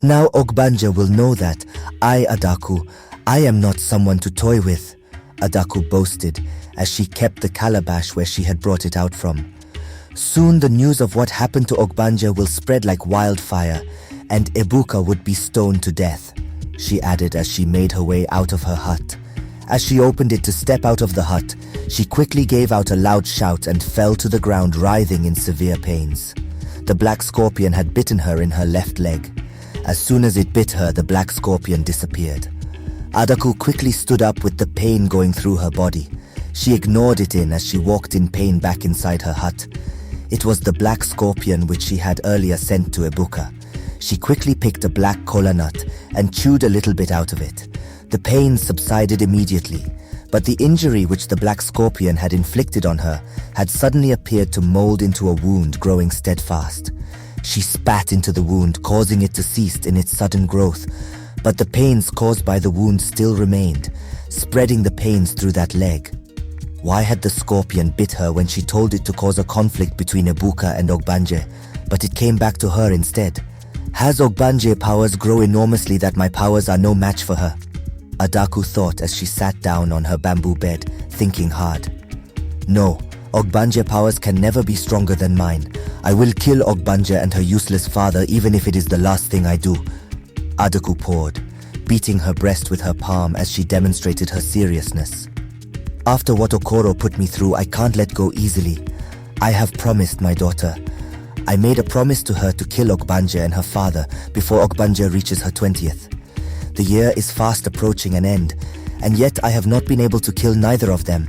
Now Ogbanja will know that Adaku, I am not someone to toy with, Adaku boasted as she kept the calabash where she had brought it out from. Soon the news of what happened to Ogbanja will spread like wildfire, and Iuka would be stoned to death, she added as she made her way out of her hut. As she opened it to step out of the hut, she quickly gave out a loud shout and fell to the ground writhing in severe pains. The black scorpion had bitten her in her left leg. As soon as it bit her, the black scorpion disappeared. Adaku quickly stood up with the pain going through her body. She ignored it as she walked in pain back inside her hut. It was the black scorpion which she had earlier sent to Iuka. She quickly picked a black kola nut and chewed a little bit out of it. The pain subsided immediately, but the injury which the black scorpion had inflicted on her had suddenly appeared to mold into a wound growing steadfast. She spat into the wound, causing it to cease in its sudden growth, but the pains caused by the wound still remained, spreading the pains through that leg. Why had the scorpion bit her when she told it to cause a conflict between Iuka and Ogbanje, but it came back to her instead? Has Ogbanje powers grow enormously that my powers are no match for her? Adaku thought as she sat down on her bamboo bed, thinking hard. No, Ogbanje powers can never be stronger than mine. I will kill Ogbanja and her useless father even if it is the last thing I do. Adaku poured, beating her breast with her palm as she demonstrated her seriousness. After what Okoro put me through, I can't let go easily. I have promised my daughter. I made a promise to her to kill Ogbanja and her father before Ogbanja reaches her 20th. The year is fast approaching an end, and yet I have not been able to kill neither of them.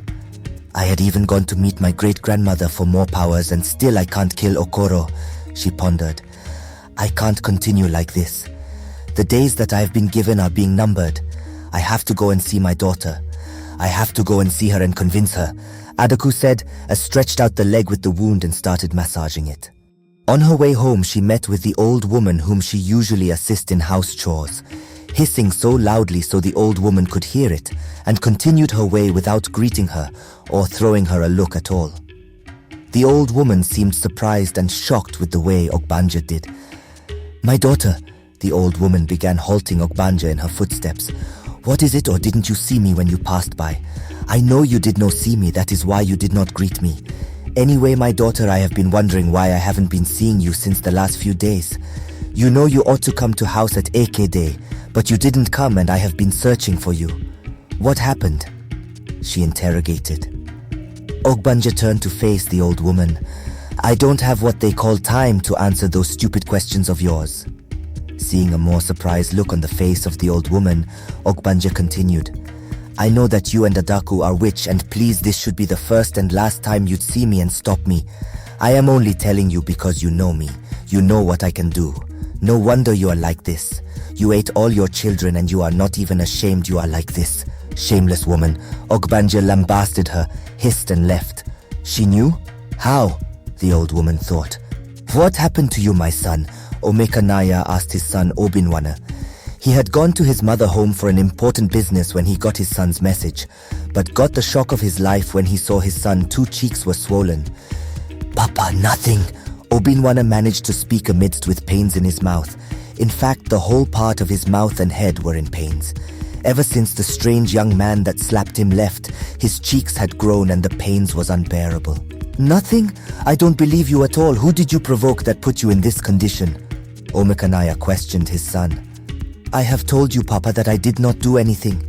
I had even gone to meet my great-grandmother for more powers, and still I can't kill Okoro, she pondered. I can't continue like this. The days that I have been given are being numbered. I have to go and see my daughter. I have to go and see her and convince her, Adaku said as stretched out the leg with the wound and started massaging it. On her way home, she met with the old woman whom she usually assists in house chores, hissing so loudly so the old woman could hear it, and continued her way without greeting her or throwing her a look at all. The old woman seemed surprised and shocked with the way Ogbanja did. My daughter, the old woman began, halting Ogbanja in her footsteps. What is it, or didn't you see me when you passed by? I know you did not see me, that is why you did not greet me. Anyway, my daughter, I have been wondering why I haven't been seeing you since the last few days. You know you ought to come to house at AK Day, but you didn't come and I have been searching for you. What happened? She interrogated. Ogbanja turned to face the old woman. I don't have what they call time to answer those stupid questions of yours. Seeing a more surprised look on the face of the old woman, Ogbanja continued. I know that you and Adaku are witch, and please, this should be the first and last time you'd see me and stop me. I am only telling you because you know me. You know what I can do. No wonder you are like this. You ate all your children and you are not even ashamed you are like this. Shameless woman. Ogbanja lambasted her, hissed and left. She knew? How? The old woman thought. What happened to you, my son? Omekanaya asked his son Obinwana. He had gone to his mother home for an important business when he got his son's message, but got the shock of his life when he saw his son, 2 cheeks were swollen. Papa, nothing. Obinwana managed to speak amidst with pains in his mouth. In fact, the whole part of his mouth and head were in pains. Ever since the strange young man that slapped him left, his cheeks had grown and the pains was unbearable. Nothing? I don't believe you at all. Who did you provoke that put you in this condition? Omekanaya questioned his son. I have told you, Papa, that I did not do anything.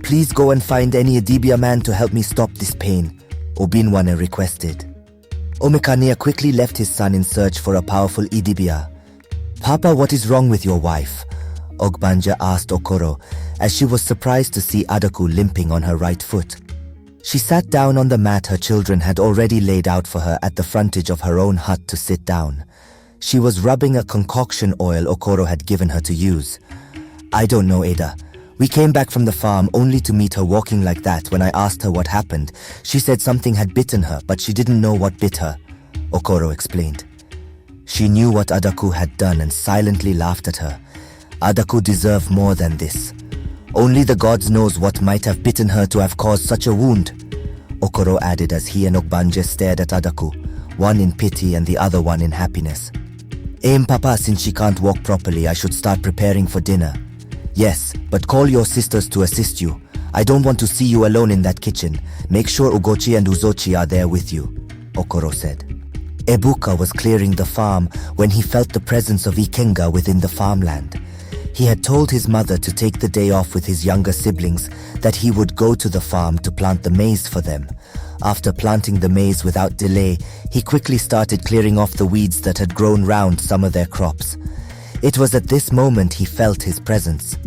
Please go and find any Idibia man to help me stop this pain, Obinwana requested. Omekanaya quickly left his son in search for a powerful Idibia. Papa, what is wrong with your wife? Ogbanja asked Okoro, as she was surprised to see Adaku limping on her right foot. She sat down on the mat her children had already laid out for her at the frontage of her own hut to sit down. She was rubbing a concoction oil Okoro had given her to use. I don't know, Ada. We came back from the farm only to meet her walking like that. When I asked her what happened, she said something had bitten her, but she didn't know what bit her, Okoro explained. She knew what Adaku had done and silently laughed at her. Adaku deserved more than this. Only the gods knows what might have bitten her to have caused such a wound, Okoro added as he and Ogbanje stared at Adaku, one in pity and the other one in happiness. Papa, since she can't walk properly, I should start preparing for dinner. Yes, but call your sisters to assist you. I don't want to see you alone in that kitchen. Make sure Ugochi and Uzochi are there with you, Okoro said. Ibuka was clearing the farm when he felt the presence of Ikenga within the farmland. He had told his mother to take the day off with his younger siblings, that he would go to the farm to plant the maize for them. After planting the maize without delay, he quickly started clearing off the weeds that had grown round some of their crops. It was at this moment he felt his presence.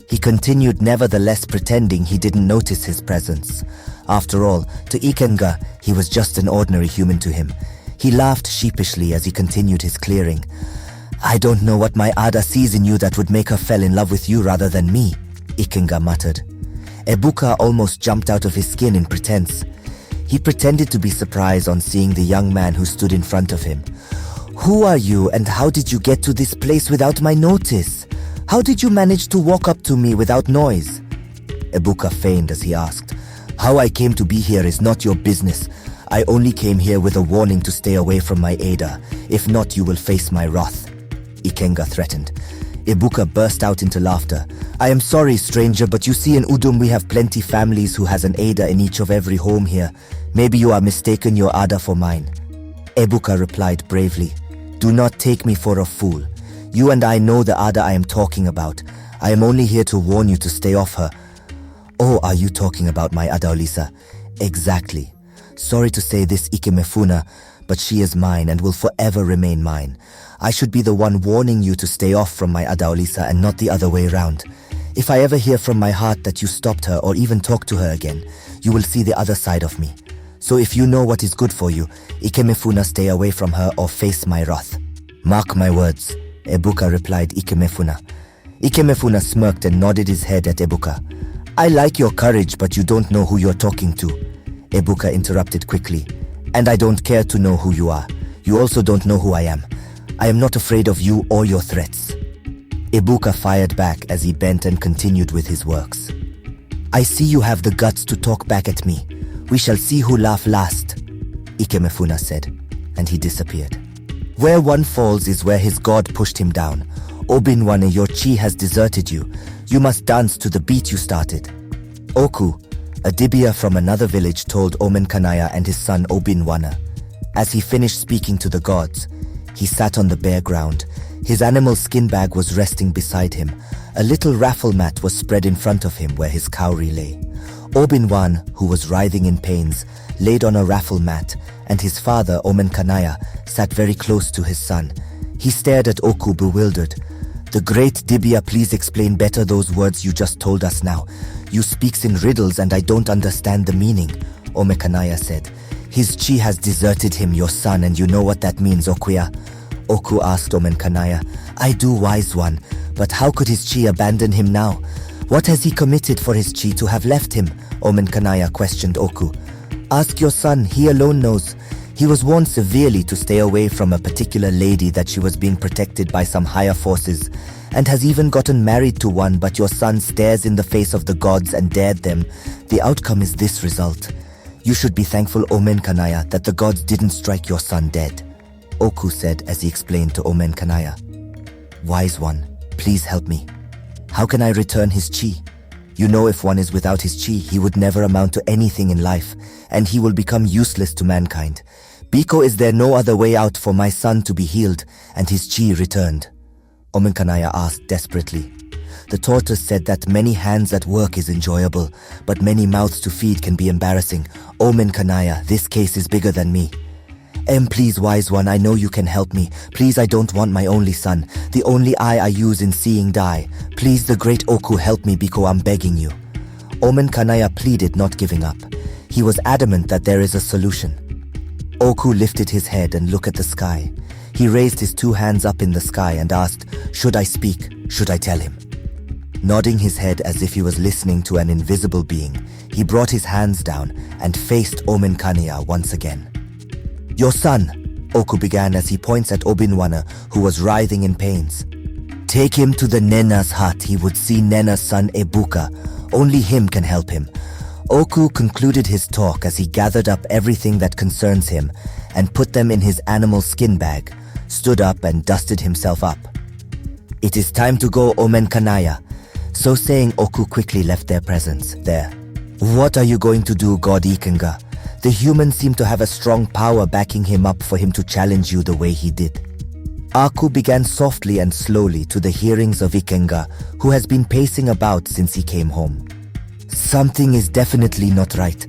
He continued, nevertheless pretending he didn't notice his presence. After all, to Ikenga, he was just an ordinary human to him. He laughed sheepishly as he continued his clearing. I don't know what my Ada sees in you that would make her fall in love with you rather than me, Ikenga muttered. Ibuka almost jumped out of his skin in pretense. He pretended to be surprised on seeing the young man who stood in front of him. Who are you and how did you get to this place without my notice? How did you manage to walk up to me without noise? Ibuka feigned as he asked. How I came to be here is not your business. I only came here with a warning to stay away from my Ada. If not, you will face my wrath, Ikenga threatened. Ibuka burst out into laughter. I am sorry, stranger, but you see in Udum we have plenty families who has an Ada in each of every home here. Maybe you are mistaken your Ada for mine. Ibuka replied bravely. Do not take me for a fool. You and I know the Ada I am talking about. I am only here to warn you to stay off her. Oh, are you talking about my Adaolisa? Exactly. Sorry to say this, Ikemefuna, but she is mine and will forever remain mine. I should be the one warning you to stay off from my Adaolisa and not the other way around. If I ever hear from my heart that you stopped her or even talked to her again, you will see the other side of me. So if you know what is good for you, Ikemefuna, stay away from her or face my wrath. Mark my words, Ibuka replied Ikemefuna. Ikemefuna smirked and nodded his head at Ibuka. I like your courage, but you don't know who you're talking to. Ibuka interrupted quickly. And I don't care to know who you are. You also don't know who I am. I am not afraid of you or your threats. Ibuka fired back as he bent and continued with his works. I see you have the guts to talk back at me. We shall see who laugh last, Ikemefuna said, and he disappeared. Where one falls is where his god pushed him down. Obinwana, your chi has deserted you. You must dance to the beat you started. Oku, a dibia from another village, told Omenkanaya and his son Obinwana. As he finished speaking to the gods, he sat on the bare ground. His animal skin bag was resting beside him. A little raffle mat was spread in front of him where his cowrie lay. Obinwan, who was writhing in pains, laid on a raffle mat, and his father, Omenkanaya, sat very close to his son. He stared at Oku bewildered. The great Dibia, please explain better those words you just told us now. You speaks in riddles and I don't understand the meaning, Omenkanaya said. His chi has deserted him, your son, and you know what that means, Okuya? Oku asked Omenkanaya. I do, wise one, but how could his chi abandon him now? What has he committed for his chi to have left him? Omenkanaya questioned Oku. Ask your son, he alone knows. He was warned severely to stay away from a particular lady, that she was being protected by some higher forces, and has even gotten married to one, but your son stares in the face of the gods and dared them. The outcome is this result. You should be thankful, Omenkanaya, that the gods didn't strike your son dead, Oku said as he explained to Omenkanaya. Wise one, please help me. How can I return his chi? You know, if one is without his chi, he would never amount to anything in life, and he will become useless to mankind. Biko, is there no other way out for my son to be healed and his chi returned? Omenkanaya asked desperately. The tortoise said that many hands at work is enjoyable, but many mouths to feed can be embarrassing. Omenkanaya, this case is bigger than me. Please, wise one, I know you can help me. Please, I don't want my only son, the only eye I use in seeing die. Please, the great Oku, help me, Biko, I'm begging you. Omenkanaya pleaded, not giving up. He was adamant that there is a solution. Oku lifted his head and looked at the sky. He raised his two hands up in the sky and asked, should I speak? Should I tell him? Nodding his head as if he was listening to an invisible being, he brought his hands down and faced Omenkanaya once again. Your son, Oku began as he points at Obinwana, who was writhing in pains. Take him to the Nena's hut. He would see Nena's son Ibuka. Only him can help him. Oku concluded his talk as he gathered up everything that concerns him and put them in his animal skin bag. stood up and dusted himself up. "It is time to go, Omenkanaya." So saying, Oku quickly left their presence there. "What are you going to do, God Ikenga? The humans seem to have a strong power backing him up for him to challenge you the way he did." Aku began softly and slowly to the hearings of Ikenga, who has been pacing about since he came home. "Something is definitely not right,"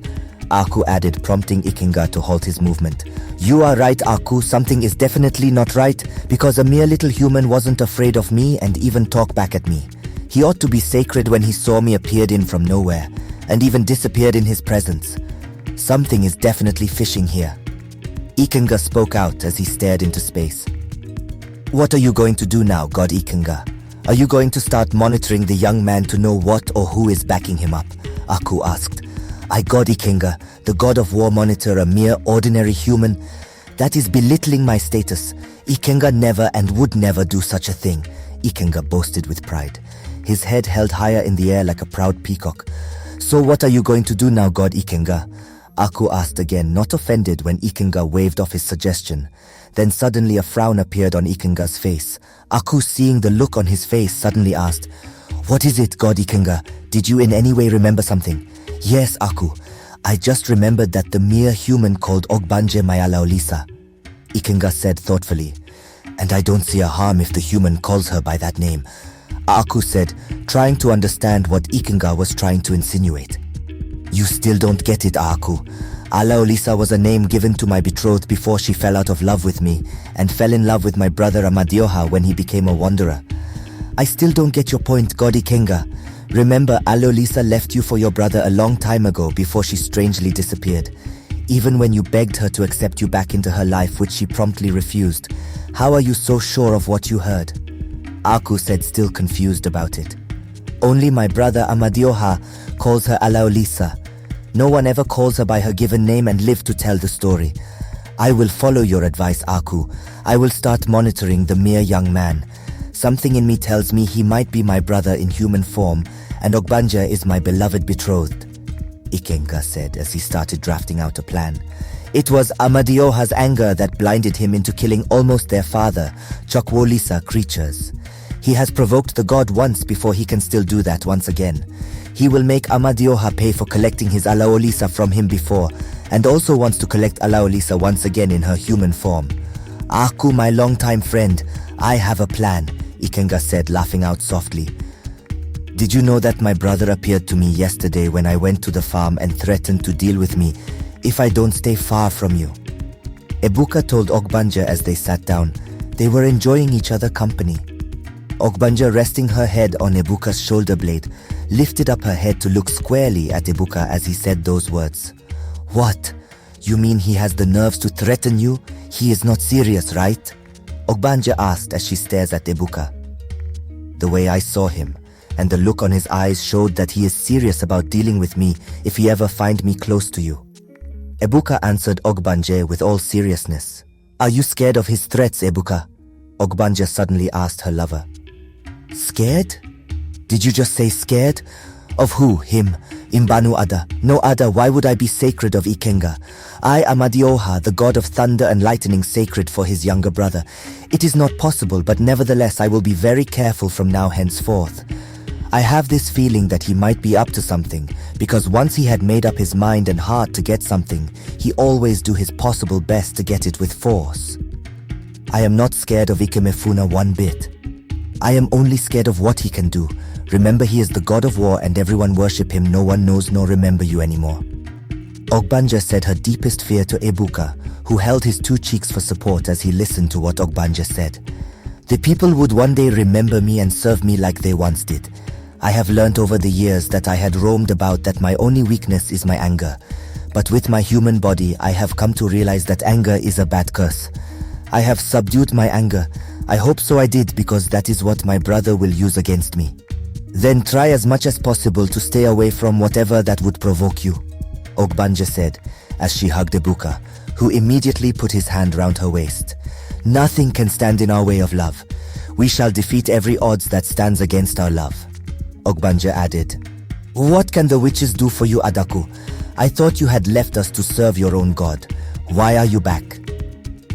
Aku added, prompting Ikenga to halt his movement. "You are right, Aku, something is definitely not right, because a mere little human wasn't afraid of me and even talked back at me. He ought to be sacred when he saw me appeared in from nowhere, and even disappeared in his presence. Something is definitely fishing here." Ikenga spoke out as he stared into space. "What are you going to do now, God Ikenga? Are you going to start monitoring the young man to know what or who is backing him up?" Aku asked. "I, God Ikenga, the god of war, monitor a mere ordinary human? That is belittling my status. Ikenga never and would never do such a thing," Ikenga boasted with pride, his head held higher in the air like a proud peacock. "So what are you going to do now, God Ikenga?" Aku asked again, not offended when Ikenga waved off his suggestion. Then suddenly a frown appeared on Ikenga's face. Aku, seeing the look on his face, suddenly asked, "What is it, God Ikenga? Did you in any way remember something?" "Yes, Aku. I just remembered that the mere human called Ogbanje my Alaolisa," Ikenga said thoughtfully. "And I don't see a harm if the human calls her by that name," Aku said, trying to understand what Ikenga was trying to insinuate. "You still don't get it, Aku. Alaolisa was a name given to my betrothed before she fell out of love with me and fell in love with my brother Amadioha when he became a wanderer. I still don't get your point, God Ikenga. Remember, Alaolisa left you for your brother a long time ago before she strangely disappeared. Even when you begged her to accept you back into her life, which she promptly refused. How are you so sure of what you heard?" Aku said, still confused about it. "Only my brother Amadioha calls her Alaolisa. No one ever calls her by her given name and live to tell the story. I will follow your advice, Aku. I will start monitoring the mere young man. Something in me tells me he might be my brother in human form, and Ogbanja is my beloved betrothed," Ikenga said as he started drafting out a plan. "It was Amadioha's anger that blinded him into killing almost their father, Chokwolisa creatures. He has provoked the god once before he can still do that once again. He will make Amadioha pay for collecting his Alaolisa from him before, and also wants to collect Alaolisa once again in her human form. Aku, my longtime friend, I have a plan," Ikenga said, laughing out softly. "Did you know that my brother appeared to me yesterday when I went to the farm and threatened to deal with me if I don't stay far from you?" Iuka told Ogbanja as they sat down. They were enjoying each other's company. Ogbanja, resting her head on Iuka's shoulder blade, lifted up her head to look squarely at Iuka as he said those words. "What? You mean he has the nerves to threaten you? He is not serious, right?" Ogbanja asked as she stares at Iuka. "The way I saw him, and the look on his eyes showed that he is serious about dealing with me if he ever find me close to you." Iuka answered Ogbanje with all seriousness. "Are you scared of his threats, Iuka?" Ogbanja suddenly asked her lover. "Scared? Did you just say scared? Of who? Him? Imbanu Ada? No, Ada, why would I be sacred of Ikenga? I am Amadioha, the god of thunder and lightning, sacred for his younger brother. It is not possible, but nevertheless I will be very careful from now henceforth. I have this feeling that he might be up to something, because once he had made up his mind and heart to get something, he always do his possible best to get it with force. I am not scared of Ikemefuna one bit. I am only scared of what he can do. Remember, he is the god of war and everyone worship him. No one knows nor remember you anymore." Ogbanja said her deepest fear to Iuka, who held his two cheeks for support as he listened to what Ogbanja said. "The people would one day remember me and serve me like they once did. I have learnt over the years that I had roamed about that my only weakness is my anger. But with my human body, I have come to realize that anger is a bad curse. I have subdued my anger. I hope so I did, because that is what my brother will use against me. Then try as much as possible to stay away from whatever that would provoke you," Ogbanja said as she hugged Iuka, who immediately put his hand round her waist. "Nothing can stand in our way of love. We shall defeat every odds that stands against our love," Ogbanja added. "What can the witches do for you, Adaku? I thought you had left us to serve your own god. Why are you back?"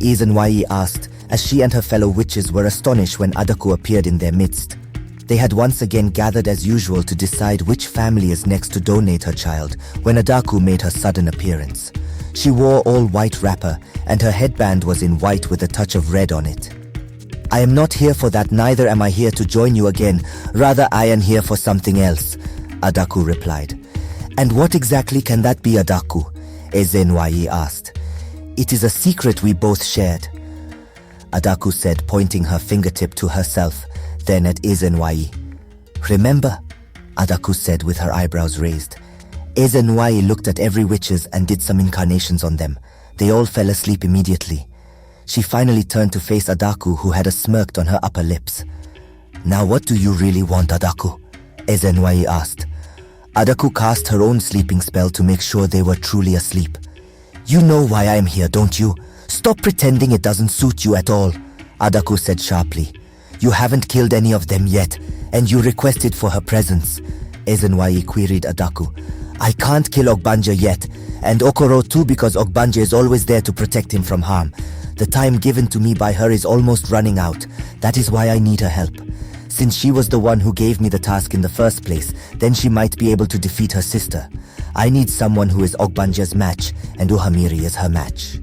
Izenwai asked as she and her fellow witches were astonished when Adaku appeared in their midst. They had once again gathered as usual to decide which family is next to donate her child when Adaku made her sudden appearance. She wore all white wrapper and her headband was in white with a touch of red on it. "I am not here for that, neither am I here to join you again. Rather, I am here for something else," Adaku replied. "And what exactly can that be, Adaku?" O.G.B.A.N.J.E asked. "It is a secret we both shared," Adaku said, pointing her fingertip to herself, then at O.G.B.A.N.J.E. "Remember?" Adaku said with her eyebrows raised. O.G.B.A.N.J.E looked at every witches and did some incarnations on them. They all fell asleep immediately. She finally turned to face Adaku, who had a smirk on her upper lips. "Now what do you really want, Adaku?" O.G.B.A.N.J.E asked. Adaku cast her own sleeping spell to make sure they were truly asleep. "You know why I am here, don't you? Stop pretending it doesn't suit you at all," Adaku said sharply. "You haven't killed any of them yet, and you requested for her presence." O.G.B.A.N.J.E queried Adaku. "I can't kill Ogbanja yet, and Okoro too, because Ogbanje is always there to protect him from harm. The time given to me by her is almost running out. That is why I need her help. Since she was the one who gave me the task in the first place, then she might be able to defeat her sister. I need someone who is Ogbanja's match, and Uhamiri is her match."